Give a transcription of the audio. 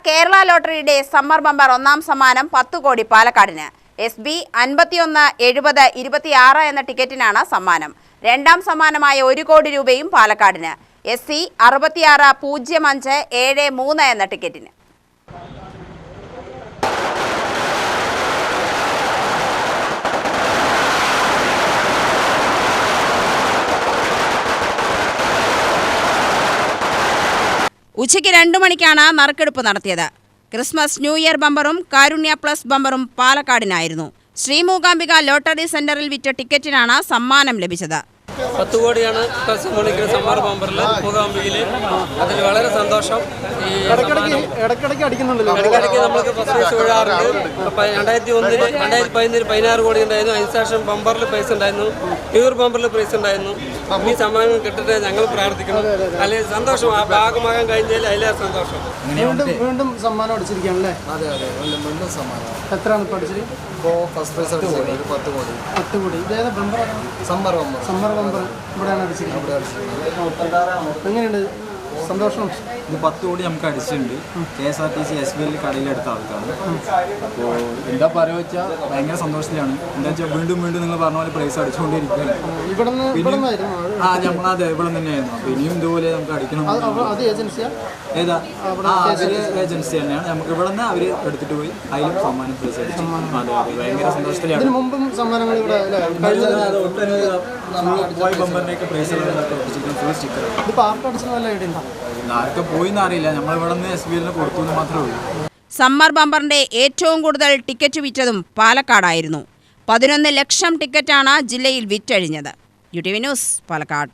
Kerala ലോട്ടറിയുടെ summer bumper ഒന്നാം സമ്മാനം 10 കോടി പാലക്കാടിന്. SB 517026 എന്ന ടിക്കറ്റിനാണ് സമ്മാനം. രണ്ടാം സമ്മാനമായ 1 കോടി രൂപയും പാലക്കാടിന്. SC 660573 എന്ന ടിക്കറ്റിന്. ഉച്ചയ്ക്ക് 2 മണിക്കാണ് നറുക്കെടുപ്പ് നടത്തിയത്. ക്രിസ്മസ് ന്യൂ ഇയർ ബമ്പറും കാരുണ്യ പ്ലസ് ബമ്പറും പാലക്കാടിനായിരുന്നു. ശ്രീ മൂകാംബിക ലോട്ടറി സെന്ററിൽ വിറ്റ ടിക്കറ്റിനാണ് സമ്മാനം ലഭിച്ചത്. 10 കോടിയാണ് സമ്മർ ബമ്പറിൽ മൂകാംബികയിൽ. അതിൽ വളരെ സന്തോഷം. ഇടയ്ക്കിടയ്ക്ക് നമ്മൾക്ക് ഫസ്റ്റ് പ്രൈസ് വീഴാറുണ്ട്. 2001, 2015 16 കോടി ഉണ്ടായിരുന്നു. അതിനുശേഷം ബമ്പറിൽ പ്രൈസ് ഉണ്ടായിരുന്നു, പ്യൂർ ബമ്പറിൽ പ്രൈസ് ഉണ്ടായിരുന്നു. ഈ സമ്മാനം കിട്ടട്ടെ ഞങ്ങൾ പ്രാർത്ഥിക്കണം. അല്ലെങ്കിൽ സന്തോഷം ആ ഭാഗമാകാൻ കഴിഞ്ഞാൽ അതിലേറെ സന്തോഷം. വീണ്ടും സമ്മാനം അടിച്ചിരിക്കുകയാണല്ലേ? അതെ വീണ്ടും സമ്മാനം. എത്രയാണ് ഇപ്പോൾ അടിച്ചത്? ഇപ്പോൾ ഫസ്റ്റ് പ്രൈസ് 10 കോടി. 10 കോടി. ഇതേതാ ബമ്പറാണ്? സമ്മർ ബമ്പർ ഇവിടെയാണ് അടിച്ചിരിക്കുന്നത്. എങ്ങനെയുണ്ട് സന്തോഷം? ഇത് 10 കോടി നമുക്ക് അടിച്ചിട്ടുണ്ട്. KSRTC SBL കടയിലെടുത്ത ആൾക്കാണ്. അപ്പോൾ എന്താ പറയുക വെച്ചാൽ ഭയങ്കര സന്തോഷത്തിലാണ്. എന്താ വെച്ചാൽ വീണ്ടും നിങ്ങൾ പറഞ്ഞ പോലെ പ്രൈസ് അടിച്ചുകൊണ്ടിരിക്കുകയാണ്. നമ്മളതെ ഇവിടെ തന്നെയായിരുന്നു. അപ്പോൾ ഇനിയും ഇതുപോലെ നമുക്ക് അടിക്കണം. ഏതാ ഏജൻസി തന്നെയാണ്. നമുക്ക് ഇവിടെ നിന്ന് അവർ എടുത്തിട്ട് പോയി അതിലും സമ്മാനം പ്രൈസ് അടിച്ചു. അതെ ഭയങ്കര സന്തോഷത്തിലാണ്. പോയി ബമ്പറിൻ്റെയൊക്കെ പ്രൈസുകളൊക്കെ ഒട്ടിച്ചിരിക്കുന്ന ഫുൾ സ്റ്റിക്കർ. ആർക്കും പോയിന്ന് അറിയില്ല. നമ്മളിവിടെ നിന്ന് SBL കൊടുത്തു എന്ന് മാത്രമേ ഉള്ളൂ. സമ്മർ ബമ്പറിന്റെ ഏറ്റവും കൂടുതൽ ടിക്കറ്റ് വിറ്റതും പാലക്കാടായിരുന്നു. 11 ലക്ഷം ടിക്കറ്റാണ് ജില്ലയിൽ വിറ്റഴിഞ്ഞത്. UTV news, Palakkad.